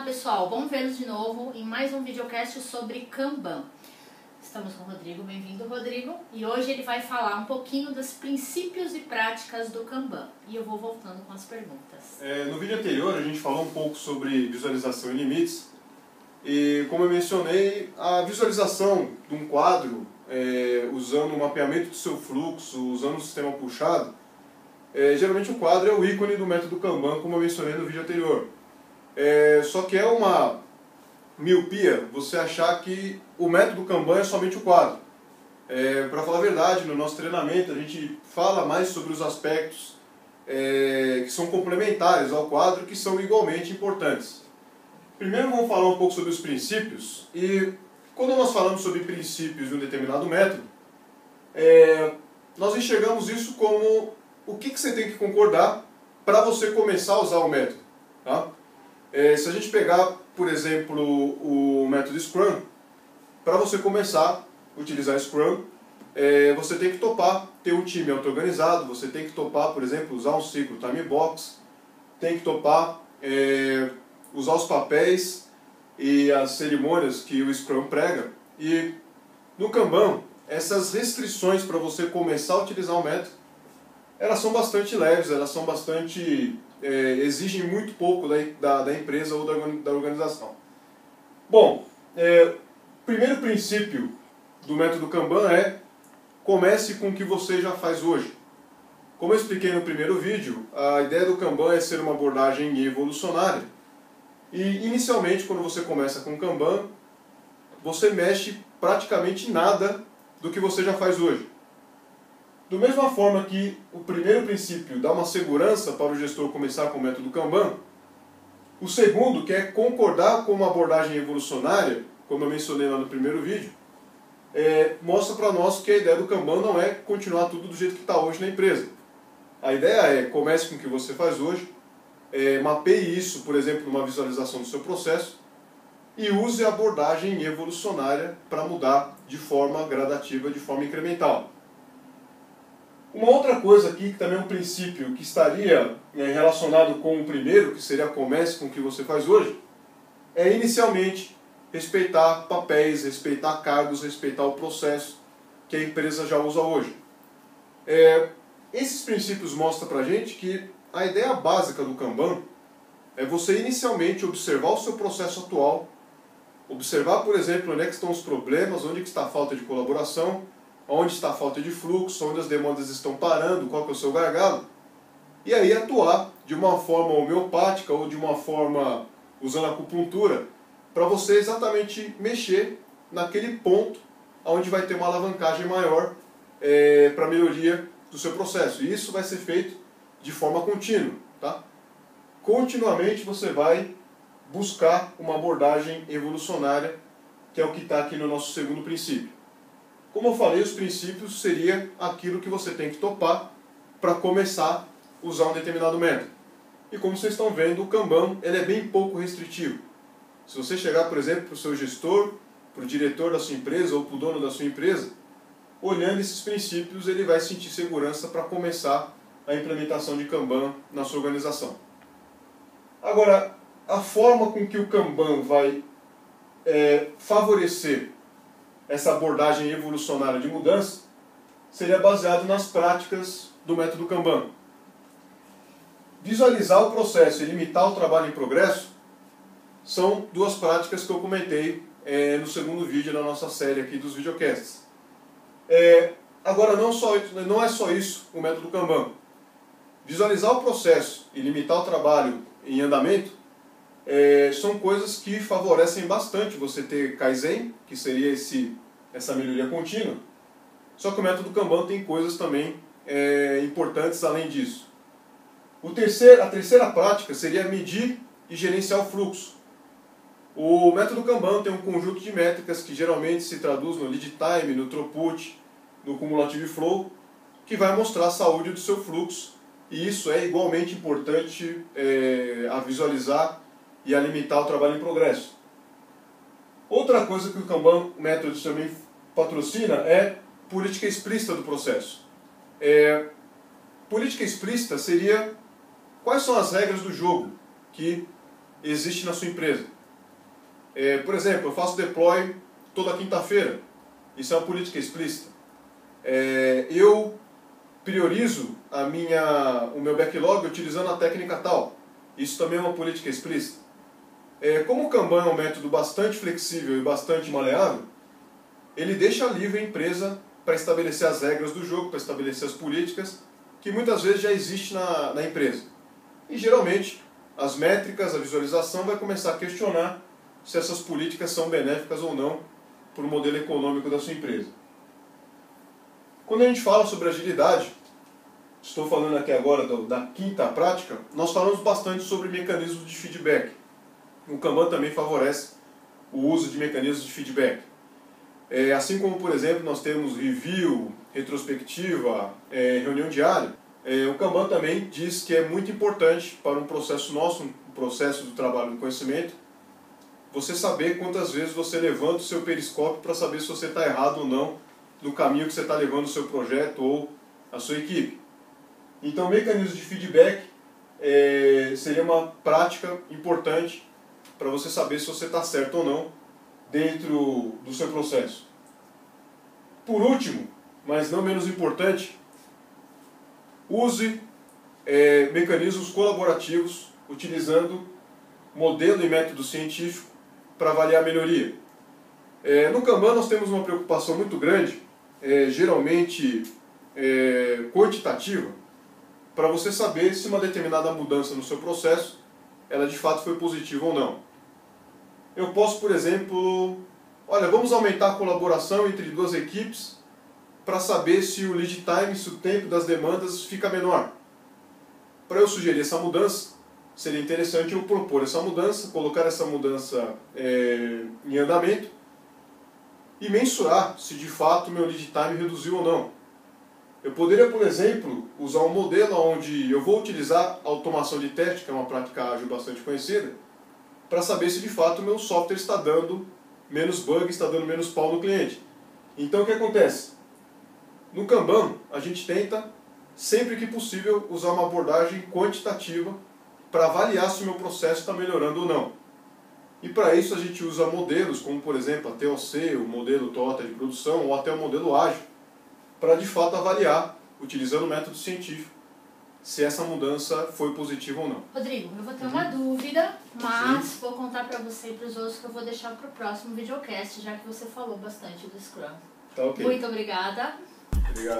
pessoal, bom vê-los de novo em mais um videocast sobre Kanban. Estamos com o Rodrigo, bem-vindo Rodrigo, e hoje ele vai falar um pouquinho dos princípios e práticas do Kanban, e eu vou voltando com as perguntas. No vídeo anterior a gente falou um pouco sobre visualização e limites, e como eu mencionei, a visualização de um quadro, usando o mapeamento do seu fluxo, usando o sistema puxado, geralmente o quadro é o ícone do método Kanban, como eu mencionei no vídeo anterior. Só que é uma miopia você achar que o método Kanban é somente o quadro. Para falar a verdade, no nosso treinamento a gente fala mais sobre os aspectos que são complementares ao quadro, que são igualmente importantes. Primeiro vamos falar um pouco sobre os princípios, e quando nós falamos sobre princípios de um determinado método, nós enxergamos isso como o que você tem que concordar para você começar a usar o método. Tá? Se a gente pegar, por exemplo, o método Scrum, para você começar a utilizar Scrum, você tem que topar ter um time auto-organizado, você tem que topar, por exemplo, usar um ciclo time box, tem que topar usar os papéis e as cerimônias que o Scrum prega. E no Kanban, essas restrições para você começar a utilizar o método, elas são bastante leves, elas são bastante... exigem muito pouco da empresa ou da organização. Bom, o primeiro princípio do método Kanban é: comece com o que você já faz hoje. Como eu expliquei no primeiro vídeo, a ideia do Kanban é ser uma abordagem evolucionária. E inicialmente, quando você começa com o Kanban, você mexe praticamente nada do que você já faz hoje. Da mesma forma que o primeiro princípio dá uma segurança para o gestor começar com o método Kanban, o segundo, que é concordar com uma abordagem evolucionária, como eu mencionei lá no primeiro vídeo, mostra para nós que a ideia do Kanban não é continuar tudo do jeito que está hoje na empresa. A ideia é: comece com o que você faz hoje, mapeie isso, por exemplo, numa visualização do seu processo, e use a abordagem evolucionária para mudar de forma gradativa, de forma incremental. Uma outra coisa aqui, que também é um princípio que estaria relacionado com o primeiro, que seria comece com o que você faz hoje, é inicialmente respeitar papéis, respeitar cargos, respeitar o processo que a empresa já usa hoje. Esses princípios mostram pra gente que a ideia básica do Kanban é você inicialmente observar o seu processo atual, observar, por exemplo, onde é que estão os problemas, onde é que está a falta de colaboração, onde está a falta de fluxo, onde as demandas estão parando, qual que é o seu gargalo, e aí atuar de uma forma homeopática ou de uma forma usando a acupuntura, para você exatamente mexer naquele ponto onde vai ter uma alavancagem maior para a melhoria do seu processo. E isso vai ser feito de forma contínua. Tá? Continuamente você vai buscar uma abordagem evolucionária, que é o que está aqui no nosso segundo princípio. Como eu falei, os princípios seria aquilo que você tem que topar para começar a usar um determinado método. E como vocês estão vendo, o Kanban ele é bem pouco restritivo. Se você chegar, por exemplo, para o seu gestor, para o diretor da sua empresa ou para o dono da sua empresa, olhando esses princípios, ele vai sentir segurança para começar a implementação de Kanban na sua organização. Agora, a forma com que o Kanban vai favorecer essa abordagem evolucionária de mudança seria baseado nas práticas do método Kanban. Visualizar o processo e limitar o trabalho em progresso são duas práticas que eu comentei no segundo vídeo da nossa série aqui dos videocasts. Agora, não é só isso o método Kanban. Visualizar o processo e limitar o trabalho em andamento são coisas que favorecem bastante você ter Kaizen, que seria essa melhoria contínua. Só que o método Kanban tem coisas também importantes além disso. A terceira prática seria medir e gerenciar o fluxo. O método Kanban tem um conjunto de métricas que geralmente se traduz no lead time, no throughput, no cumulative flow, que vai mostrar a saúde do seu fluxo. E isso é igualmente importante a visualizar e a limitar o trabalho em progresso. Outra coisa que o Kanban Methods também patrocina é política explícita do processo. Política explícita seria quais são as regras do jogo que existe na sua empresa. Por exemplo, eu faço deploy toda quinta-feira. Isso é uma política explícita. Eu priorizo o meu backlog utilizando a técnica tal. Isso também é uma política explícita. Como o Kanban é um método bastante flexível e bastante maleável, ele deixa livre a empresa para estabelecer as regras do jogo, para estabelecer as políticas, que muitas vezes já existe na empresa. E geralmente, as métricas, a visualização vai começar a questionar se essas políticas são benéficas ou não para o modelo econômico da sua empresa. Quando a gente fala sobre agilidade, estou falando aqui agora da quinta prática, nós falamos bastante sobre mecanismos de feedback. O Kanban também favorece o uso de mecanismos de feedback. Assim como, por exemplo, nós temos review, retrospectiva, reunião diária, o Kanban também diz que é muito importante para um processo nosso, um processo do trabalho do conhecimento, você saber quantas vezes você levanta o seu periscópio para saber se você está errado ou não no caminho que você está levando o seu projeto ou a sua equipe. Então, mecanismos de feedback seria uma prática importante para você saber se você está certo ou não dentro do seu processo. Por último, mas não menos importante, use mecanismos colaborativos utilizando modelo e método científico para avaliar a melhoria. No Kanban nós temos uma preocupação muito grande, geralmente quantitativa, para você saber se uma determinada mudança no seu processo ela de fato foi positiva ou não. Eu posso, por exemplo, vamos aumentar a colaboração entre duas equipes para saber se o lead time, se o tempo das demandas fica menor. Para eu sugerir essa mudança, seria interessante eu propor essa mudança, colocar essa mudança em andamento e mensurar se de fato meu lead time reduziu ou não. Eu poderia, por exemplo, usar um modelo onde eu vou utilizar a automação de teste, que é uma prática ágil bastante conhecida, para saber se de fato o meu software está dando menos bug, está dando menos pau no cliente. Então o que acontece? No Kanban, a gente tenta, sempre que possível, usar uma abordagem quantitativa para avaliar se o meu processo está melhorando ou não. E para isso a gente usa modelos como, por exemplo, a TOC, o modelo Toyota de produção, ou até o modelo ágil, para de fato avaliar, utilizando o método científico, se essa mudança foi positiva ou não. Rodrigo, eu vou ter uma dúvida, mas vou contar para você e para os outros que eu vou deixar para o próximo videocast, já que você falou bastante do Scrum. Tá ok. Muito obrigada. Obrigado.